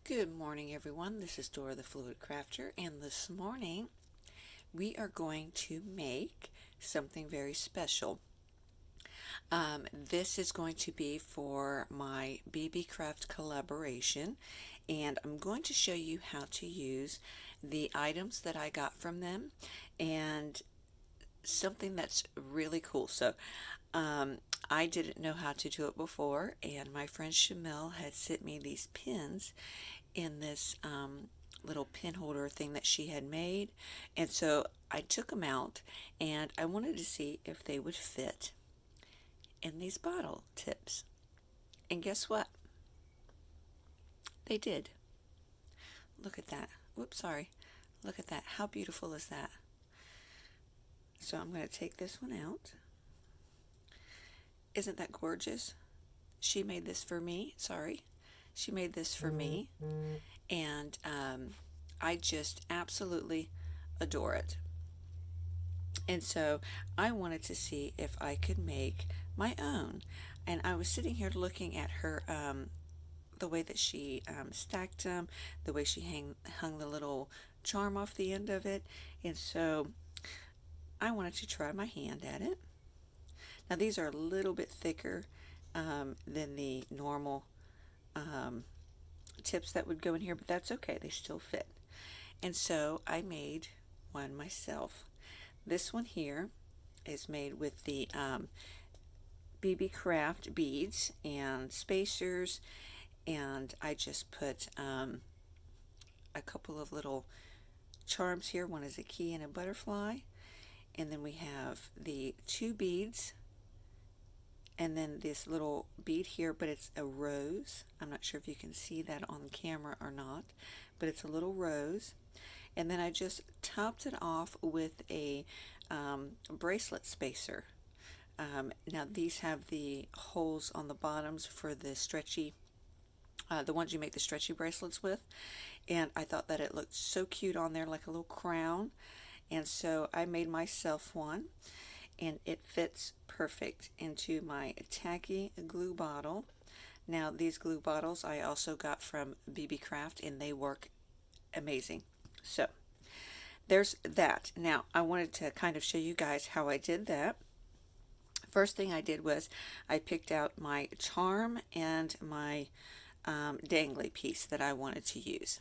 Good morning, everyone. This is Dora the Fluid Crafter, and this morning we are going to make something very special. This is going to be for my Beebeecraft collaboration, and I'm going to show you how to use the items that I got from them and something that's really cool. I didn't know how to do it before, and my friend Shamil had sent me these pins in this little pin holder thing that she had made, and so I took them out and I wanted to see if they would fit in these bottle tips. And guess what? They did. Look at that. Whoops, sorry. Look at that. How beautiful is that? So I'm going to take this one out. Isn't that gorgeous? She made this for me. Sorry. She made this for me, and I just absolutely adore it. And so I wanted to see if I could make my own. And I was sitting here looking at her, the way that she stacked them, the way she hung the little charm off the end of it. And so I wanted to try my hand at it. Now these are a little bit thicker than the normal tips that would go in here, but that's okay, they still fit. And so I made one myself. This one here is made with the Beebeecraft beads and spacers, and I just put a couple of little charms here. One is a key and a butterfly, and then we have the two beads, and then this little bead here, but it's a rose. I'm not sure if you can see that on camera or not, but it's a little rose. And then I just topped it off with a bracelet spacer. Now these have the holes on the bottoms for the stretchy, the ones you make the stretchy bracelets with, and I thought that it looked so cute on there, like a little crown, and so I made myself one, and it fits perfect into my tacky glue bottle. Now these glue bottles I also got from Beebeecraft, and they work amazing. So there's that. Now I wanted to kind of show you guys how I did that. First thing I did was I picked out my charm and my dangly piece that I wanted to use.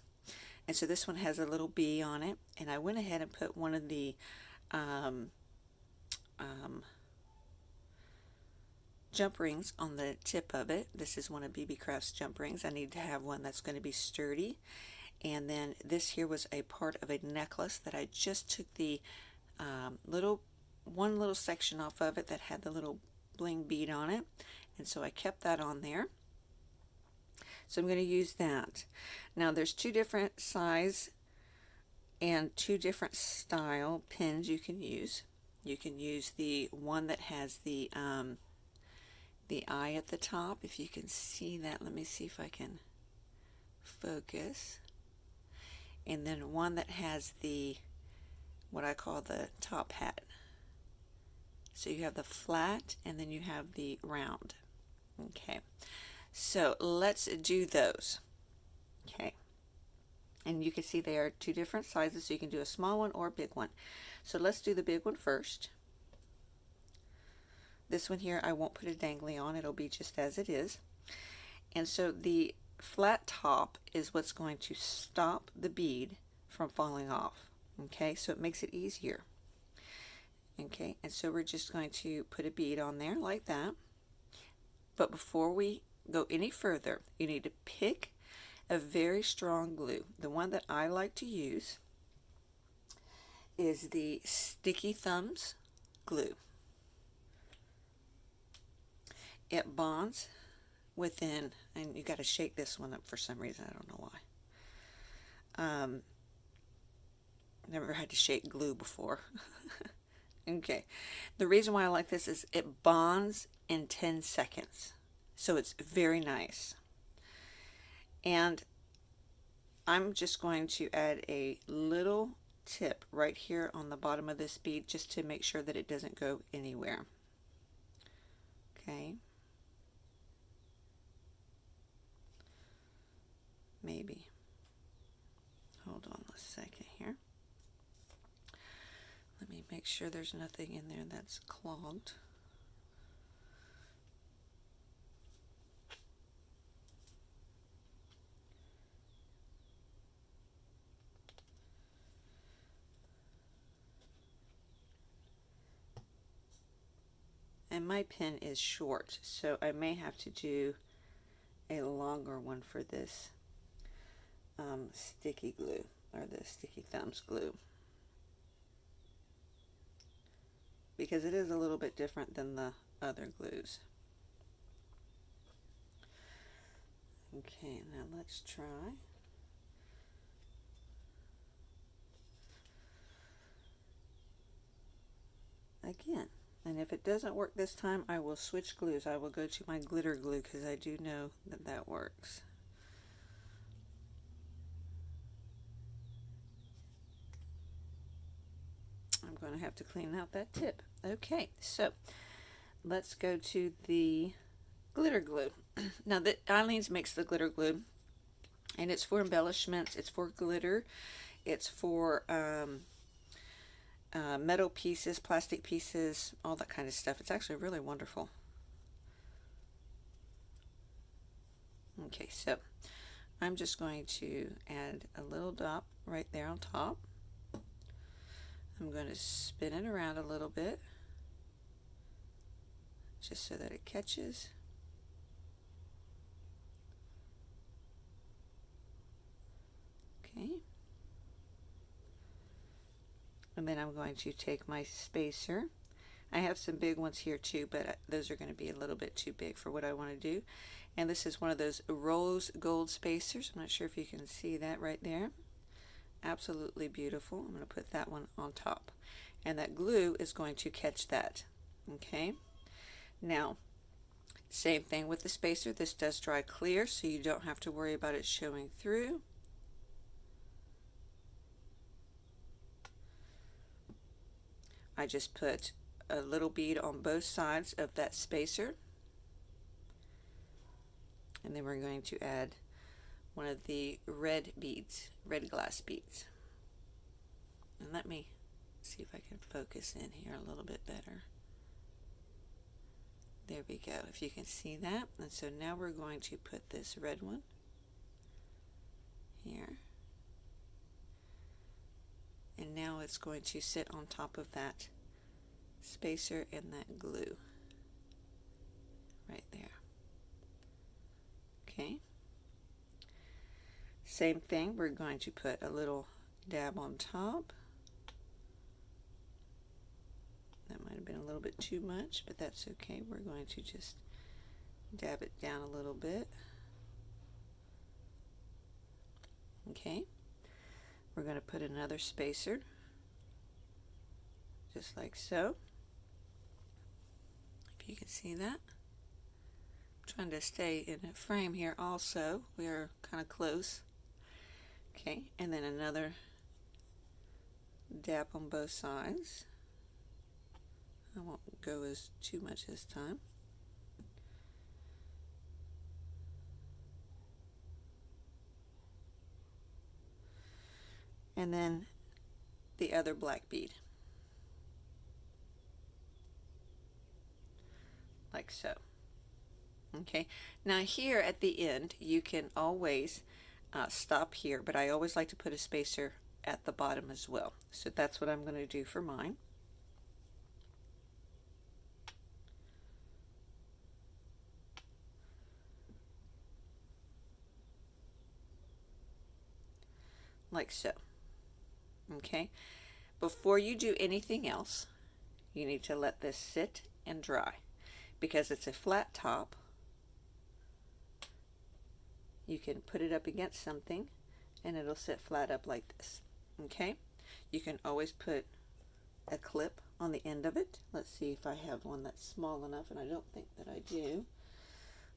And so this one has a little bee on it, and I went ahead and put one of the jump rings on the tip of it. This is one of Beebeecraft's jump rings. I need to have one that's going to be sturdy. And then this here was a part of a necklace that I just took the one little section off of it that had the little bling bead on it, and so I kept that on there. So I'm going to use that. Now there's two different size and two different style pins you can use. You can use the one that has the eye at the top, if you can see that. Let me see if I can focus. And then one that has the, what I call the top hat. So you have the flat and then you have the round. Okay, so let's do those. Okay, and you can see they are two different sizes, so you can do a small one or a big one. So let's do the big one first. This one here I won't put a dangly on, it'll be just as it is. And so the flat top is what's going to stop the bead from falling off. Okay, so it makes it easier. Okay, and so we're just going to put a bead on there like that. But before we go any further, you need to pick a very strong glue. The one that I like to use is the Sticky Thumbs glue. It bonds within, and you got to shake this one up for some reason, I don't know why. Never had to shake glue before. Okay, the reason why I like this is it bonds in 10 seconds, so it's very nice. And I'm just going to add a little tip right here on the bottom of this bead just to make sure that it doesn't go anywhere. Okay. maybe. Hold on a second here. Let me make sure there's nothing in there that's clogged. And my pen is short, so I may have to do a longer one for this sticky glue, or the sticky thumbs glue, because it is a little bit different than the other glues. Okay, now let's try. Again. And if it doesn't work this time, I will switch glues. I will go to my glitter glue because I do know that that works. I'm going to have to clean out that tip. Okay, so let's go to the glitter glue. Now, Eileen's makes the glitter glue, and it's for embellishments, it's for glitter, it's for metal pieces, plastic pieces, all that kind of stuff. It's actually really wonderful. Okay, so I'm just going to add a little dot right there on top. I'm going to spin it around a little bit just so that it catches. Okay. And then I'm going to take my spacer. I have some big ones here too, but those are going to be a little bit too big for what I want to do. And this is one of those rose gold spacers. I'm not sure if you can see that right there. Absolutely beautiful. I'm going to put that one on top. And that glue is going to catch that. Okay. Now, same thing with the spacer. This does dry clear, so you don't have to worry about it showing through. I just put a little bead on both sides of that spacer, and then we're going to add one of the red beads, red glass beads. And let me see if I can focus in here a little bit better. There we go, if you can see that. And so now we're going to put this red one here. And now it's going to sit on top of that spacer and that glue right there. Okay. Same thing, we're going to put a little dab on top. That might have been a little bit too much, but that's okay. We're going to just dab it down a little bit. Okay. We're going to put another spacer, just like so. If you can see that. I'm trying to stay in a frame here also. We are kind of close. Okay, and then another dab on both sides. I won't go as too much this time. And then the other black bead, like so. Okay, now here at the end you can always stop here, but I always like to put a spacer at the bottom as well. So that's what I'm going to do for mine. Like so. Okay, before you do anything else, you need to let this sit and dry. Because it's a flat top, you can put it up against something and it'll sit flat up like this. Okay, you can always put a clip on the end of it. Let's see if I have one that's small enough, and I don't think that I do.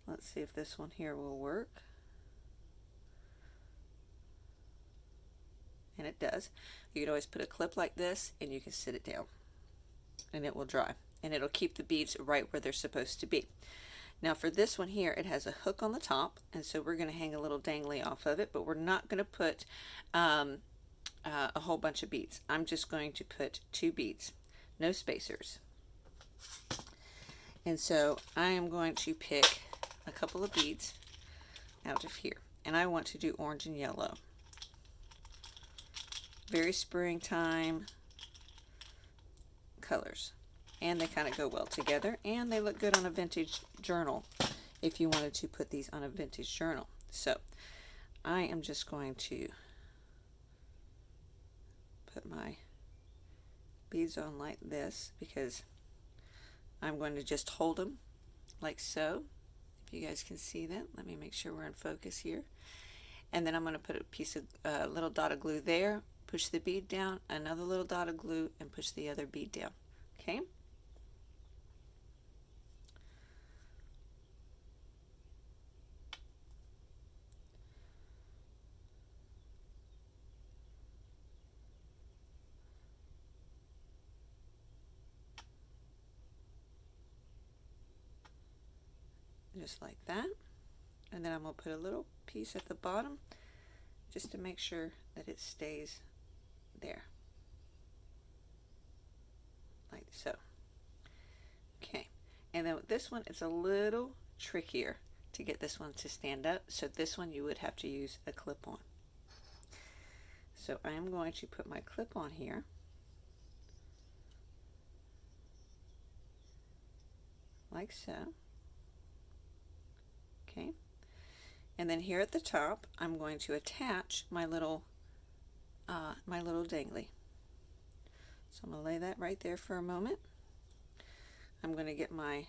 Let's see if this one here will work. And it does. You can always put a clip like this and you can sit it down and it will dry, and it'll keep the beads right where they're supposed to be. Now for this one here, it has a hook on the top, and so we're going to hang a little dangly off of it, but we're not going to put a whole bunch of beads. I'm just going to put 2 beads, no spacers. And so I am going to pick a couple of beads out of here, and I want to do orange and yellow. Very springtime colors, and they kind of go well together, and they look good on a vintage journal if you wanted to put these on a vintage journal. So I am just going to put my beads on like this, because I'm going to just hold them like so. If you guys can see that, let me make sure we're in focus here. And then I'm going to put a piece of little dot of glue there, push the bead down, another little dot of glue, and push the other bead down. Okay? Just like that. And then I'm going to put a little piece at the bottom just to make sure that it stays there. Like so. Okay. And then with this one, it's a little trickier to get this one to stand up. So this one you would have to use a clip-on. So I am going to put my clip-on here. Like so. Okay, and then here at the top, I'm going to attach my little dangly. So I'm going to lay that right there for a moment. I'm going to get my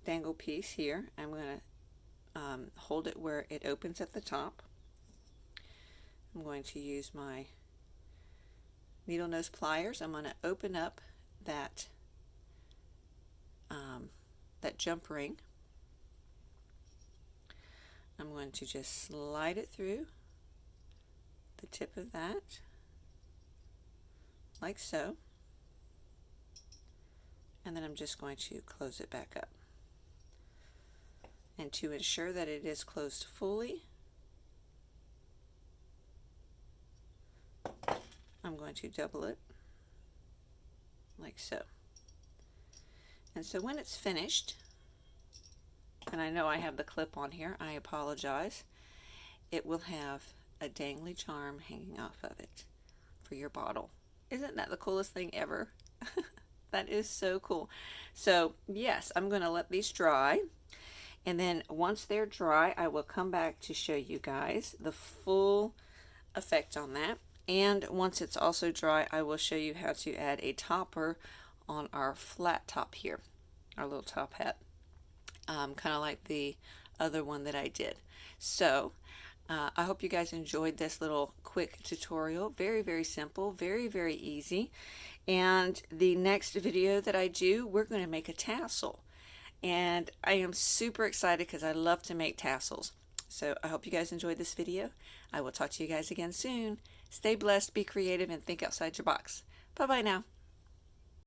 dangle piece here. I'm going to hold it where it opens at the top. I'm going to use my needle nose pliers. I'm going to open up that jump ring. I'm going to just slide it through the tip of that, like so, and then I'm just going to close it back up. And to ensure that it is closed fully, I'm going to double it, like so. And so when it's finished, and I know I have the clip on here, I apologize, it will have a dangly charm hanging off of it for your bottle. Isn't that the coolest thing ever? That is so cool. So yes, I'm going to let these dry, and then once they're dry, I will come back to show you guys the full effect on that. And once it's also dry, I will show you how to add a topper on our flat top here, our little top hat. Kind of like the other one that I did. So I hope you guys enjoyed this little quick tutorial. Very, very simple, very, very easy. And the next video that I do, we're going to make a tassel. And I am super excited because I love to make tassels. So I hope you guys enjoyed this video. I will talk to you guys again soon. Stay blessed, be creative, and think outside your box. Bye-bye now.